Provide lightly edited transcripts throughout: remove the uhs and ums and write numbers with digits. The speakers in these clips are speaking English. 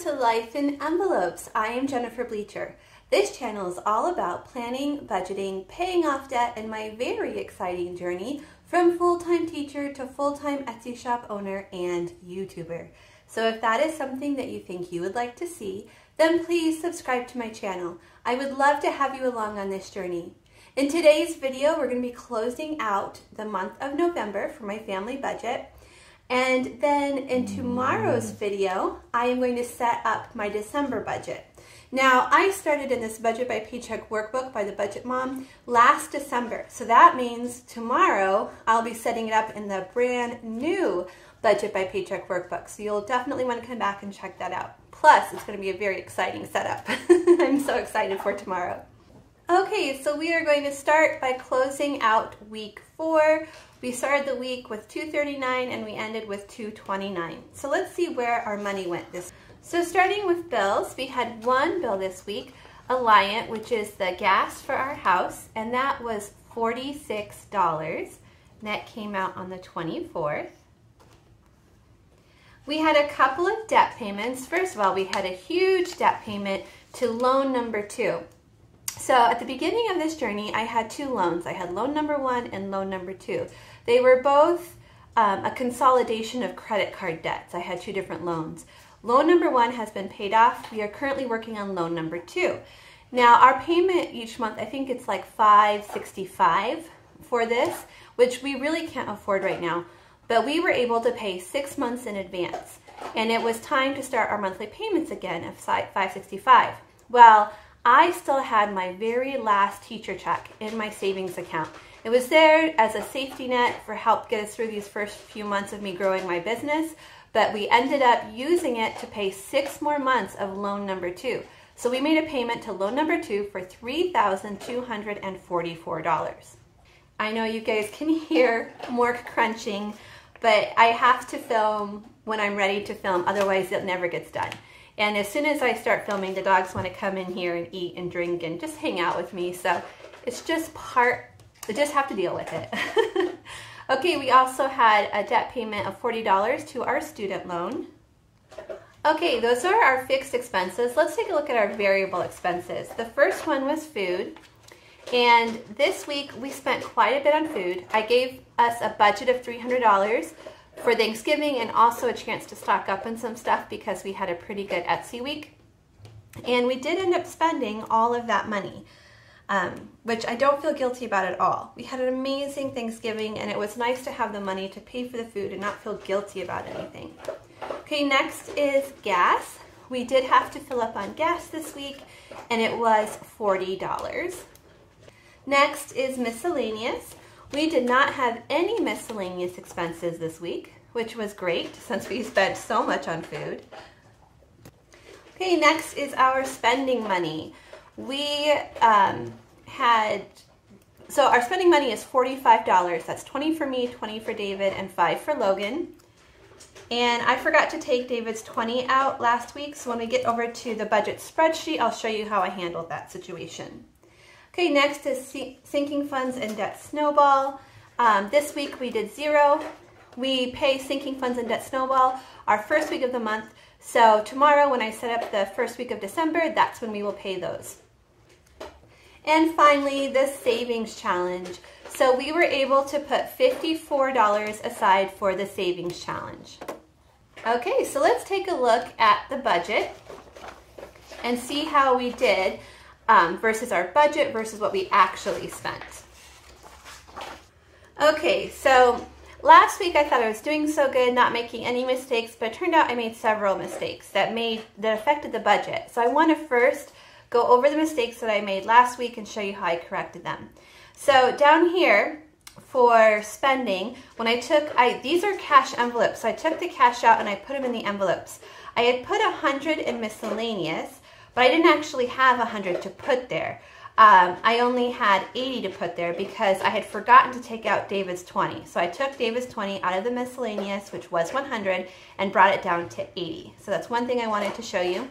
to Life in Envelopes. I am Jennifer Bleecher. This channel is all about planning, budgeting, paying off debt, and my very exciting journey from full-time teacher to full-time Etsy shop owner and YouTuber. So if that is something that you think you would like to see, then please subscribe to my channel. I would love to have you along on this journey. In today's video, we're going to be closing out the month of November for my family budget. And then in tomorrow's video, I am going to set up my December budget. Now, I started in this Budget by Paycheck workbook by the Budget Mom last December. So that means tomorrow I'll be setting it up in the brand new Budget by Paycheck workbook. So you'll definitely want to come back and check that out. Plus, it's going to be a very exciting setup. I'm so excited for tomorrow. Okay, so we are going to start by closing out week 4. We started the week with $239 and we ended with $229. So let's see where our money went this week. So starting with bills, we had one bill this week, Alliant, which is the gas for our house, and that was $46. That came out on the 24th. We had a couple of debt payments. First of all, we had a huge debt payment to loan number 2. So at the beginning of this journey, I had 2 loans. I had loan number 1 and loan number 2. They were both a consolidation of credit card debts. I had 2 different loans. Loan number 1 has been paid off. We are currently working on loan number 2. Now our payment each month, I think it's like $565 for this, which we really can't afford right now. But we were able to pay 6 months in advance. And it was time to start our monthly payments again of $565. Well, I still had my very last teacher check in my savings account. It was there as a safety net for help get us through these first few months of me growing my business, but we ended up using it to pay 6 more months of loan number 2. So we made a payment to loan number 2 for $3,244. I know you guys can hear more crunching, but I have to film when I'm ready to film, otherwise it never gets done. And as soon as I start filming, the dogs want to come in here and eat and drink and just hang out with me. So it's just I just have to deal with it. Okay, we also had a debt payment of $40 to our student loan. Okay, those are our fixed expenses. Let's take a look at our variable expenses. The first one was food. And this week we spent quite a bit on food. I gave us a budget of $300 for Thanksgiving and also a chance to stock up on some stuff because we had a pretty good Etsy week. And we did end up spending all of that money, which I don't feel guilty about at all. We had an amazing Thanksgiving and it was nice to have the money to pay for the food and not feel guilty about anything. Okay, next is gas. We did have to fill up on gas this week and it was $40. Next is miscellaneous. We did not have any miscellaneous expenses this week, which was great since we spent so much on food. Okay, next is our spending money. We so our spending money is $45. That's 20 for me, 20 for David, and 5 for Logan. And I forgot to take David's 20 out last week, so when we get over to the budget spreadsheet, I'll show you how I handled that situation. Okay, next is sinking funds and debt Snowball. This week we did 0. We pay sinking funds and debt Snowball our first week of the month. So tomorrow when I set up the first week of December, that's when we will pay those. And finally, the savings challenge. So we were able to put $54 aside for the savings challenge. Okay, so let's take a look at the budget and see how we did versus our budget versus what we actually spent. Okay, so last week I thought I was doing so good, not making any mistakes, but it turned out I made several mistakes that affected the budget. So I want to first go over the mistakes that I made last week and show you how I corrected them. So down here for spending, when these are cash envelopes, so I took the cash out and I put them in the envelopes. I had put 100 in miscellaneous, but I didn't actually have 100 to put there. I only had 80 to put there because I had forgotten to take out David's 20. So I took David's 20 out of the miscellaneous, which was 100, and brought it down to 80. So that's one thing I wanted to show you.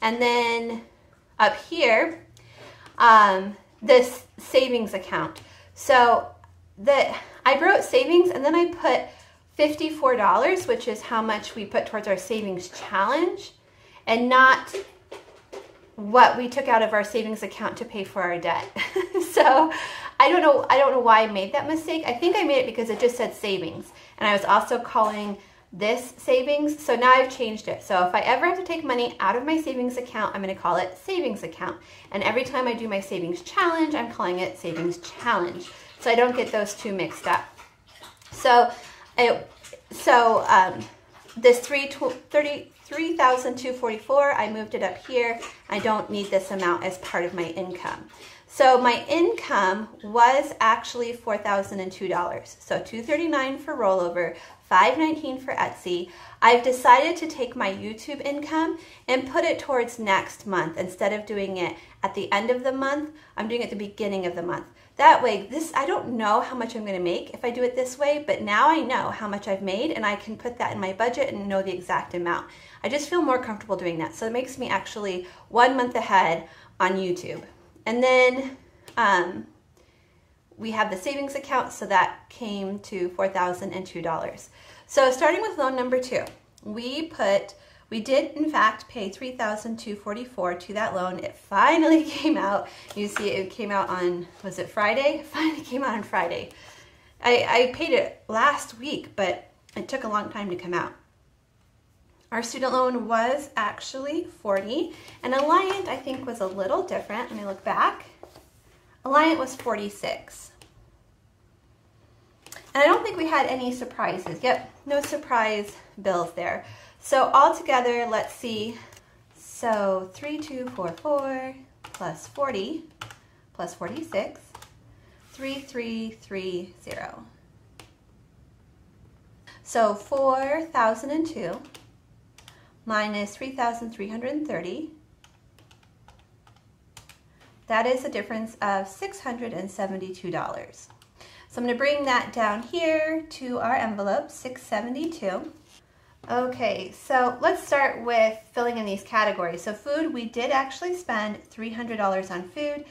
And then up here, this savings account. So I wrote savings and then I put $54, which is how much we put towards our savings challenge. and not what we took out of our savings account to pay for our debt. So I don't know why I made that mistake. I think I made it because it just said savings, and I was also calling this savings. So now I've changed it. So if I ever have to take money out of my savings account, I'm going to call it savings account. And every time I do my savings challenge, I'm calling it savings challenge. So I don't get those two mixed up. So this $3,244, I moved it up here. I don't need this amount as part of my income. So my income was actually $4,002. So $239 for rollover, $519 for Etsy. I've decided to take my YouTube income and put it towards next month. Instead of doing it at the end of the month, I'm doing it at the beginning of the month. That way, I don't know how much I'm going to make if I do it this way, but now I know how much I've made, and I can put that in my budget and know the exact amount. I just feel more comfortable doing that. So it makes me actually 1 month ahead on YouTube. And then we have the savings account, so that came to $4,002. So starting with loan number 2, we did in fact pay $3,244 to that loan. It finally came out. You see it came out on, was it Friday? It finally came out on Friday. I paid it last week, but it took a long time to come out. Our student loan was actually $40, and Alliant I think was a little different. Let me look back. Alliant was $46. And I don't think we had any surprises. Yep, no surprise bills there. So altogether, let's see. So 3,244 plus 40 plus 46, 3,330. So 4,002 minus 3,330. That is a difference of $672. So I'm going to bring that down here to our envelope, $672. Okay, so let's start with filling in these categories. So food, we did actually spend $300 on food.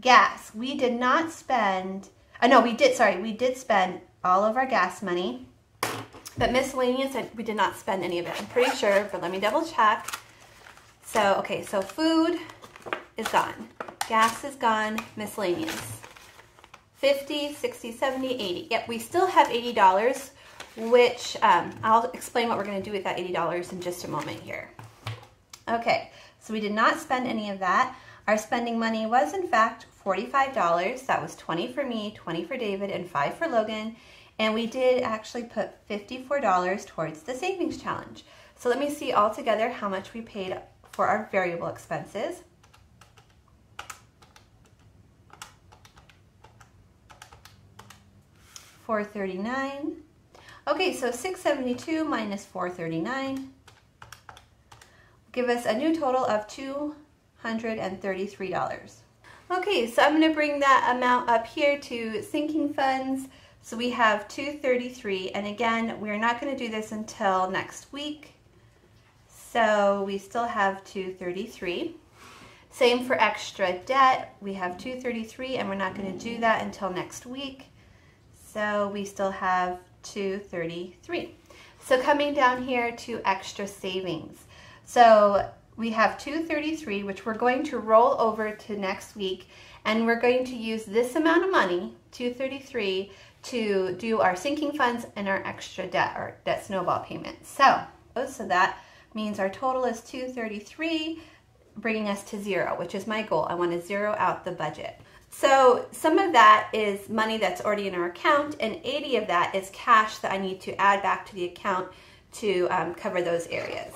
Gas, we did not spend, we did spend all of our gas money. But miscellaneous, we did not spend any of it. I'm pretty sure, but let me double check. So, okay, so food is gone. Gas is gone. Miscellaneous. 50, 60, 70, 80. Yep, we still have $80, which I'll explain what we're going to do with that $80 in just a moment here. Okay, so we did not spend any of that. Our spending money was, in fact, $45. That was 20 for me, 20 for David, and 5 for Logan. And we did actually put $54 towards the savings challenge. So let me see all together how much we paid for our variable expenses. $439. Okay, so $672 minus $439 give us a new total of $233. Okay, so I'm going to bring that amount up here to sinking funds. So we have $233, and again, we're not going to do this until next week. So we still have $233. Same for extra debt. We have $233, and we're not going to do that until next week. So we still have $233. So coming down here to extra savings. So we have $233, which we're going to roll over to next week, and we're going to use this amount of money, $233, to do our sinking funds and our extra debt, or debt snowball payment. So that means our total is $233, bringing us to $0, which is my goal. I want to zero out the budget. So some of that is money that's already in our account, and 80 of that is cash that I need to add back to the account to cover those areas.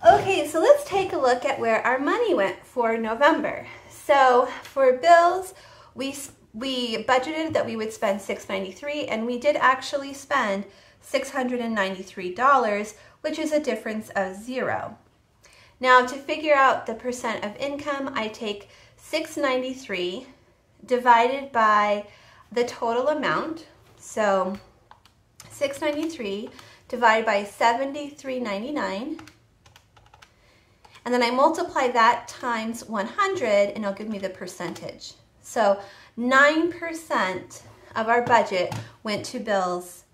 Okay, so let's take a look at where our money went for November. So for bills, we budgeted that we would spend $693, and we did actually spend $693, which is a difference of $0. Now to figure out the percent of income, I take $693 divided by the total amount. So $693 divided by $73.99. And then I multiply that times 100, and it'll give me the percentage. So 9% of our budget went to bills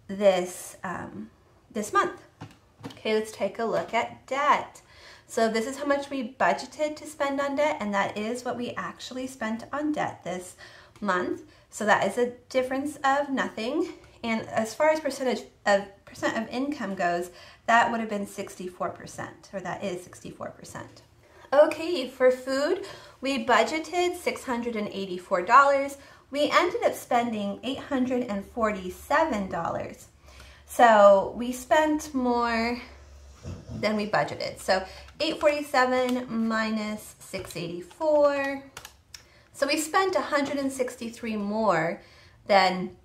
this month. Okay, let's take a look at debt. So this is how much we budgeted to spend on debt, and that is what we actually spent on debt this month. So that is a difference of nothing. And as far as percent of income goes, that would have been 64%, or that is 64%. Okay, for food, we budgeted $684. We ended up spending $847. So we spent more than we budgeted. So 847 minus 684. So we spent 163 more than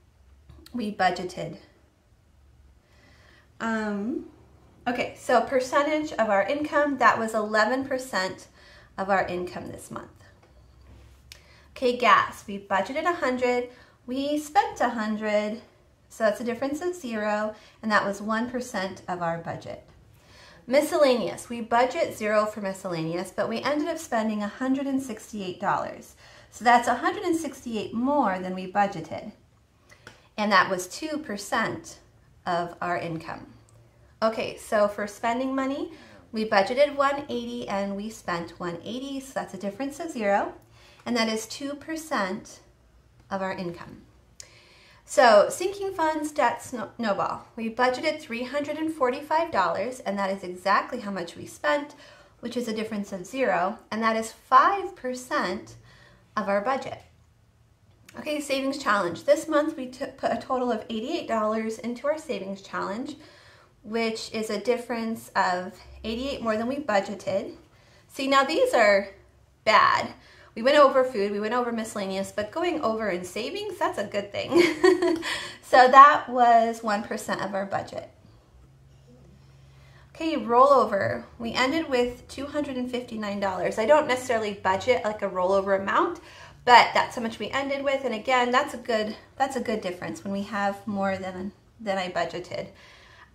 we budgeted. Okay, so percentage of our income, that was 11% of our income this month. Okay, gas, we budgeted 100, we spent 100, so that's a difference of 0, and that was 1% of our budget. Miscellaneous, we budget 0 for miscellaneous, but we ended up spending $168. So that's $168 more than we budgeted, and that was 2% of our income. Okay, so for spending money, we budgeted $180 and we spent $180, so that's a difference of 0, and that is 2% of our income. So sinking funds, debt, snowball. We budgeted $345, and that is exactly how much we spent, which is a difference of 0, and that is 5% of our budget. Okay, savings challenge. This month we put a total of $88 into our savings challenge, which is a difference of 88 more than we budgeted. See, now these are bad. We went over food, we went over miscellaneous, but going over in savings, that's a good thing. So that was 1% of our budget. Okay, rollover. We ended with $259. I don't necessarily budget like a rollover amount, but that's how much we ended with. And again, that's a good difference when we have more than I budgeted.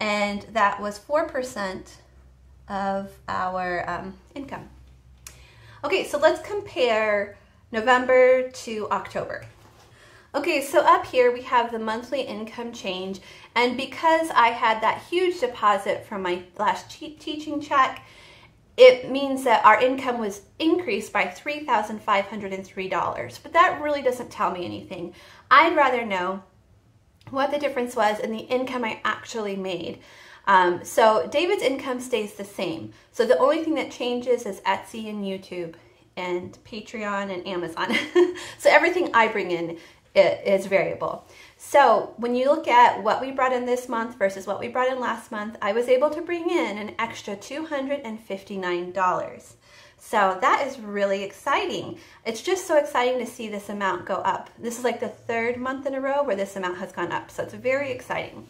And that was 4% of our income. Okay, so let's compare November to October. Okay, so up here we have the monthly income change, and because I had that huge deposit from my last teaching check, it means that our income was increased by $3,503, but that really doesn't tell me anything. I'd rather know what the difference was in the income I actually made. So David's income stays the same. So the only thing that changes is Etsy and YouTube and Patreon and Amazon. So everything I bring in is variable. So when you look at what we brought in this month versus what we brought in last month, I was able to bring in an extra $259. So that is really exciting. It's just so exciting to see this amount go up. This is like the 3rd month in a row where this amount has gone up. So it's very exciting.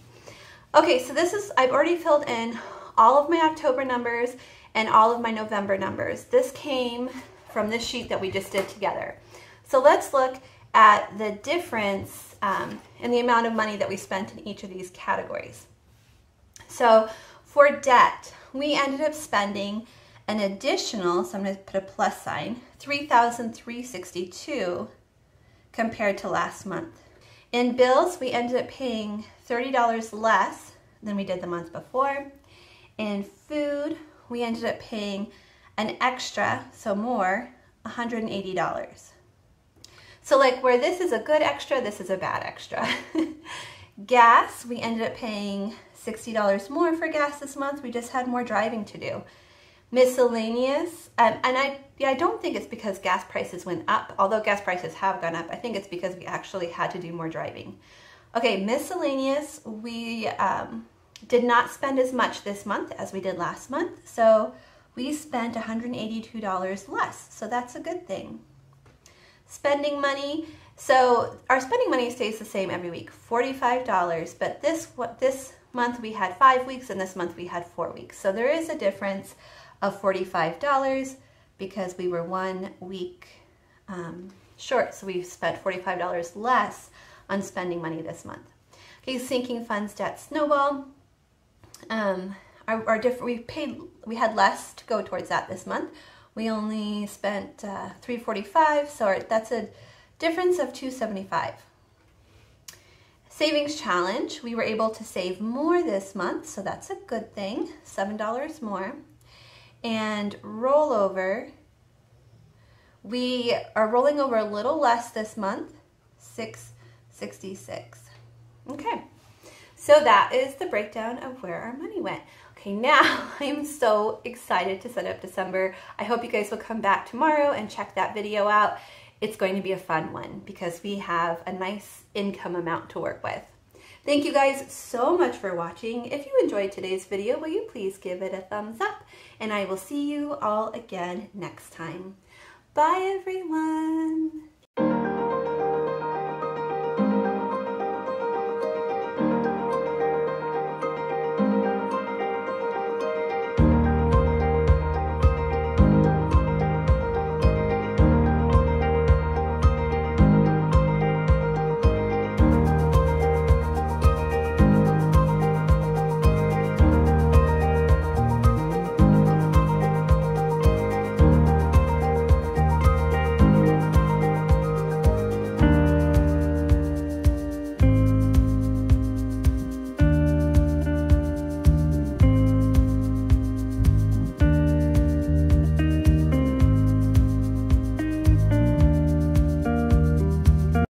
Okay, so I've already filled in all of my October numbers and all of my November numbers. This came from this sheet that we just did together. So let's look at the difference in the amount of money that we spent in each of these categories. So for debt, we ended up spending an additional, so I'm going to put a plus sign, $3,362 compared to last month. In bills, we ended up paying $30 less than we did the month before. In food, we ended up paying an extra, so more, $180. So like where this is a good extra, this is a bad extra. Gas, we ended up paying $60 more for gas this month. We just had more driving to do. Miscellaneous, and I don't think it's because gas prices went up, although gas prices have gone up. I think it's because we actually had to do more driving. Okay, miscellaneous, we did not spend as much this month as we did last month, so we spent $182 less, so that's a good thing. Spending money, so our spending money stays the same every week, $45, but this month we had 5 weeks and this month we had 4 weeks. So there is a difference of $45 because we were 1 week short, so we spent $45 less on spending money this month. Okay, sinking funds, debt, snowball. We had less to go towards that this month. We only spent $345, so that's a difference of $275. Savings challenge, we were able to save more this month, so that's a good thing, $7 more. and roll over. We are rolling over a little less this month, $666. Okay, so that is the breakdown of where our money went. Okay, now I'm so excited to set up December. I hope you guys will come back tomorrow and check that video out. It's going to be a fun one because we have a nice income amount to work with. Thank you guys so much for watching. If you enjoyed today's video, will you please give it a thumbs up? And I will see you all again next time. Bye, everyone.